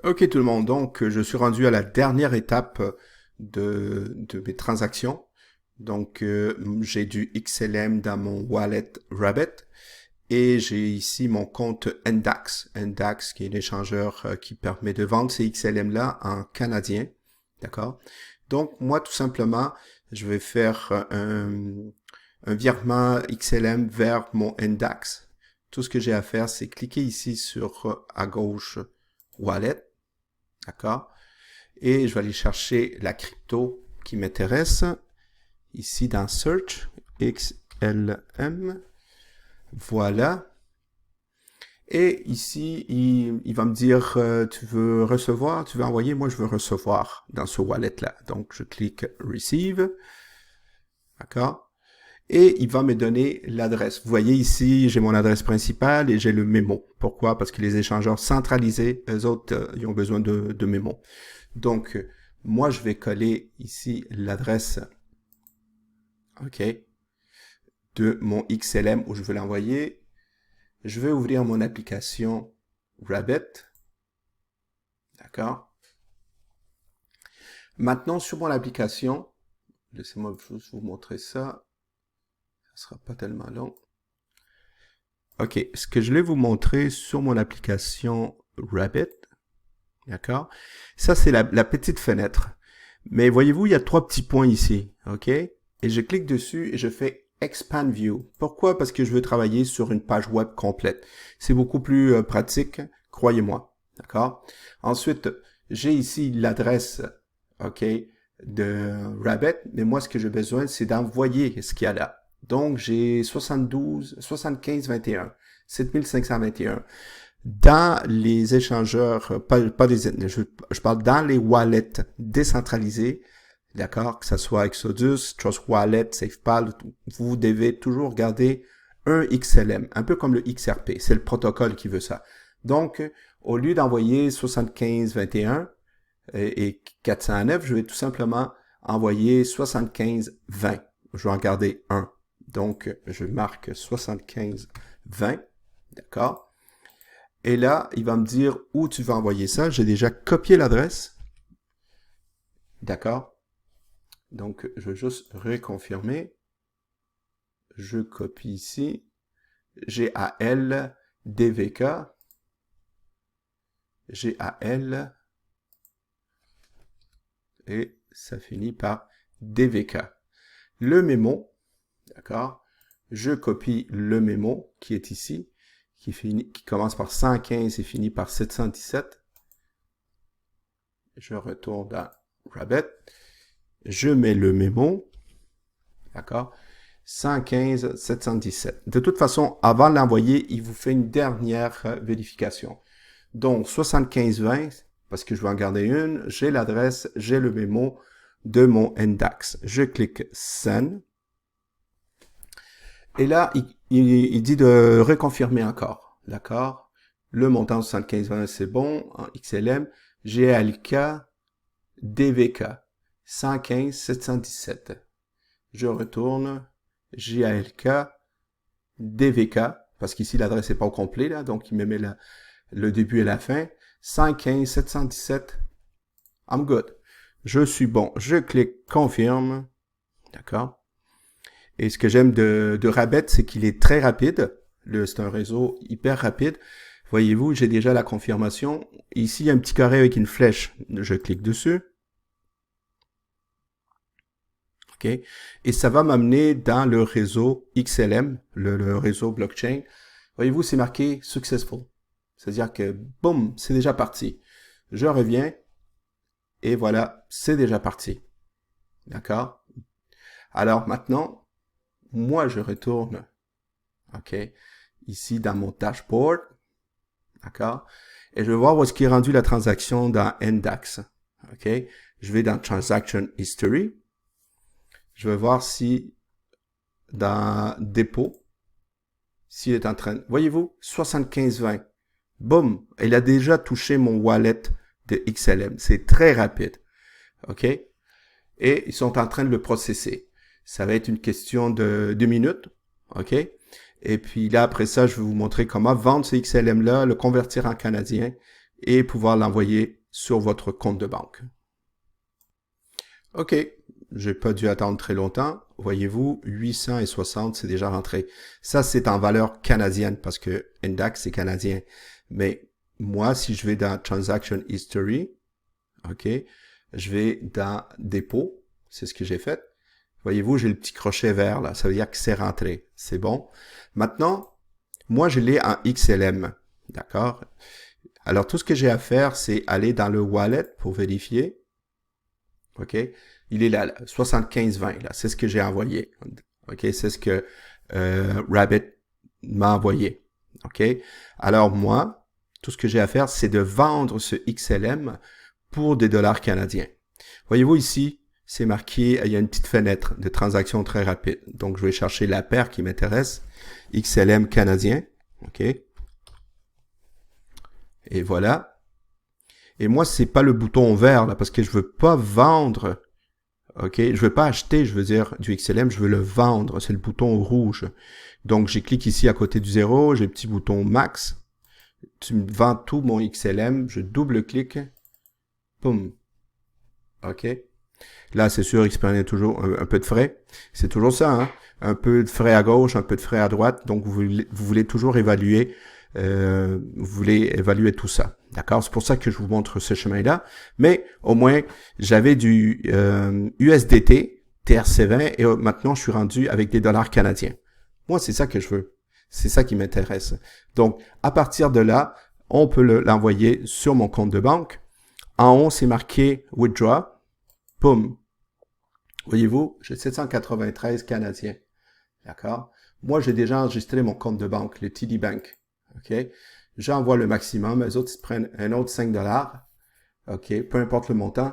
Ok tout le monde, donc je suis rendu à la dernière étape de mes transactions. Donc j'ai du XLM dans mon wallet Rabbit et j'ai ici mon compte Ndax. Ndax qui est l'échangeur qui permet de vendre ces XLM-là en canadien. D'accord? Donc moi tout simplement, je vais faire un virement XLM vers mon Ndax. Tout ce que j'ai à faire, c'est cliquer ici sur à gauche Wallet. D'accord? Et je vais aller chercher la crypto qui m'intéresse. Ici dans Search, XLM. Voilà. Et ici, il va me dire, tu veux recevoir, tu veux envoyer, moi je veux recevoir dans ce wallet-là. Donc je clique Receive. D'accord? Et il va me donner l'adresse. Vous voyez ici, j'ai mon adresse principale et j'ai le mémo. Pourquoi? Parce que les échangeurs centralisés, eux autres, ils ont besoin de mémo. Donc, moi, je vais coller ici l'adresse, OK, de mon XLM où je veux l'envoyer. Je vais ouvrir mon application Rabbit. D'accord? Maintenant, sur mon application, laissez-moi juste vous montrer ça. Ça sera pas tellement long. OK, ce que je vais vous montrer sur mon application Rabbit, d'accord? Ça, c'est la petite fenêtre. Mais voyez-vous, il y a trois petits points ici, OK? Et je clique dessus et je fais Expand View. Pourquoi? Parce que je veux travailler sur une page web complète. C'est beaucoup plus pratique, croyez-moi, d'accord? Ensuite, j'ai ici l'adresse, OK, de Rabbit, mais moi, ce que j'ai besoin, c'est d'envoyer ce qu'il y a là. Donc, j'ai 72, 75, 21, 7521. Dans les échangeurs, pas les, je parle dans les wallets décentralisés, d'accord, que ce soit Exodus, Trust Wallet, SafePal, vous devez toujours garder un XLM, un peu comme le XRP, c'est le protocole qui veut ça. Donc, au lieu d'envoyer 7521 et 409, je vais tout simplement envoyer 7520. Je vais en garder un. Donc, je marque 7520, d'accord? Et là, il va me dire où tu vas envoyer ça. J'ai déjà copié l'adresse. D'accord? Donc, je vais juste reconfirmer. Je copie ici. GAL DVK. GAL. Et ça finit par DVK. Le mémo. D'accord? Je copie le mémo qui est ici. Qui commence par 115 et finit par 717. Je retourne dans Rabbit. Je mets le mémo, d'accord, 115 717. De toute façon, avant de l'envoyer, il vous fait une dernière vérification. Donc, 7520, parce que je vais en garder une, j'ai l'adresse, j'ai le mémo de mon Ndax. Je clique Send. Et là, il dit de reconfirmer encore, d'accord? Le montant 7520, c'est bon, en XLM. GLK, DVK. 115 717. Je retourne JALK DVK, parce qu'ici l'adresse n'est pas au complet, là, donc il me met le début et la fin. 115 717. I'm good. Je suis bon. Je clique confirme. D'accord? Et ce que j'aime de Rabbit, c'est qu'il est très rapide. C'est un réseau hyper rapide. Voyez-vous, j'ai déjà la confirmation. Ici, il y a un petit carré avec une flèche. Je clique dessus. Okay? Et ça va m'amener dans le réseau XLM, le réseau blockchain. Voyez-vous, c'est marqué successful. C'est-à-dire que, boum, c'est déjà parti. Je reviens et voilà, c'est déjà parti. D'accord? Alors maintenant, moi, je retourne, OK, ici dans mon dashboard. D'accord? Et je vais voir où est-ce qu'il est rendu la transaction dans Ndax. OK? Je vais dans Transaction History. Je vais voir si dans dépôt, s'il est en train, voyez-vous, 75-20. Boum, il a déjà touché mon wallet de XLM. C'est très rapide. OK? Et ils sont en train de le processer. Ça va être une question de 2 minutes. OK? Et puis là, après ça, je vais vous montrer comment vendre ce XLM-là, le convertir en canadien. et pouvoir l'envoyer sur votre compte de banque. OK, j'ai pas dû attendre très longtemps. Voyez-vous, 860, c'est déjà rentré. Ça, c'est en valeur canadienne parce que Indax, c'est canadien. Mais moi, si je vais dans Transaction History, OK, je vais dans Dépôt, c'est ce que j'ai fait. Voyez-vous, j'ai le petit crochet vert là, ça veut dire que c'est rentré. C'est bon. Maintenant, moi, je l'ai en XLM, d'accord? Alors, tout ce que j'ai à faire, c'est aller dans le wallet pour vérifier. OK? Il est là, 7520, là. C'est ce que j'ai envoyé. OK? C'est ce que Rabbit m'a envoyé. OK? Alors, moi, tout ce que j'ai à faire, c'est de vendre ce XLM pour des dollars canadiens. Voyez-vous ici, c'est marqué, il y a une petite fenêtre de transaction très rapide. Donc, je vais chercher la paire qui m'intéresse. XLM canadien. OK? Et voilà. Et moi, c'est pas le bouton vert, là, parce que je veux pas vendre. OK? Je veux pas acheter, je veux dire, du XLM, je veux le vendre. C'est le bouton rouge. Donc, j'ai cliqué ici à côté du 0, j'ai le petit bouton max. Tu me vends tout mon XLM, je double-clique. Boum. OK? Là, c'est sûr, il prenait toujours un peu de frais. C'est toujours ça, hein? Un peu de frais à gauche, un peu de frais à droite. Donc, vous voulez toujours évaluer, tout ça. D'accord? C'est pour ça que je vous montre ce chemin-là. Mais au moins, j'avais du USDT, TRC20, et maintenant, je suis rendu avec des dollars canadiens. Moi, c'est ça que je veux. C'est ça qui m'intéresse. Donc, à partir de là, on peut l'envoyer sur mon compte de banque. En haut, c'est marqué « Withdraw ». Boum. Voyez-vous, j'ai 793 canadiens. D'accord? Moi, j'ai déjà enregistré mon compte de banque, le TD Bank. OK? J'envoie le maximum. Les autres, ils prennent un autre 5 $. OK? Peu importe le montant.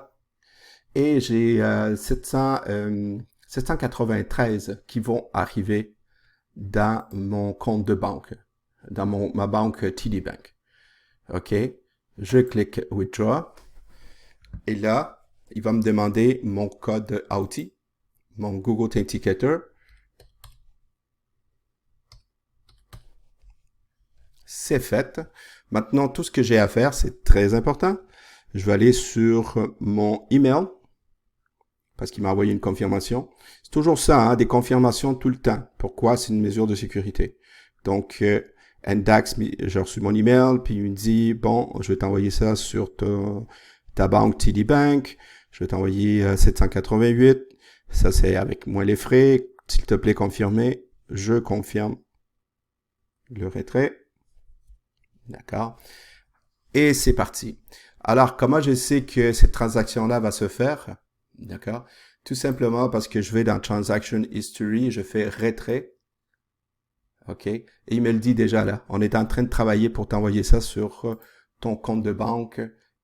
Et j'ai 793 qui vont arriver dans mon compte de banque, dans ma banque TD Bank. OK? Je clique Withdraw. Et là, il va me demander mon code Auth, mon Google Authenticator. C'est fait. Maintenant, tout ce que j'ai à faire, c'est très important. Je vais aller sur mon email parce qu'il m'a envoyé une confirmation. C'est toujours ça, hein, des confirmations tout le temps. Pourquoi? C'est une mesure de sécurité. Donc, Indax, j'ai reçu mon email, puis il me dit, bon, je vais t'envoyer ça sur ta banque TD Bank. Je vais t'envoyer 788. Ça, c'est avec moins les frais. S'il te plaît, confirmer. Je confirme le retrait. D'accord. Et c'est parti. Alors, comment je sais que cette transaction-là va se faire? D'accord. Tout simplement parce que je vais dans Transaction History, je fais retrait. OK. Et il me le dit déjà là. On est en train de travailler pour t'envoyer ça sur ton compte de banque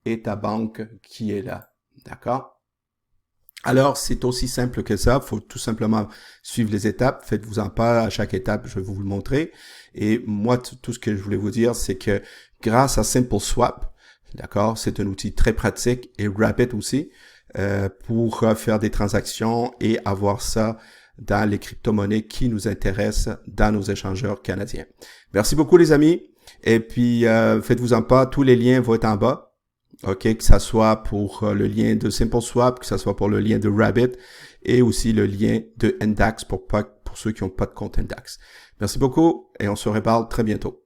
et ta banque qui est là. D'accord? Alors, c'est aussi simple que ça. Il faut tout simplement suivre les étapes. Faites-vous-en pas à chaque étape, je vais vous le montrer. Et moi, tout ce que je voulais vous dire, c'est que grâce à SimpleSwap, d'accord, c'est un outil très pratique et rapide aussi pour faire des transactions et avoir ça dans les crypto-monnaies qui nous intéressent dans nos échangeurs canadiens. Merci beaucoup les amis. Et puis, faites-vous-en pas, tous les liens vont être en bas. OK, que ça soit pour le lien de SimpleSwap, que ça soit pour le lien de Rabbit et aussi le lien de Indax pour ceux qui n'ont pas de compte Indax. Merci beaucoup et on se reparle très bientôt.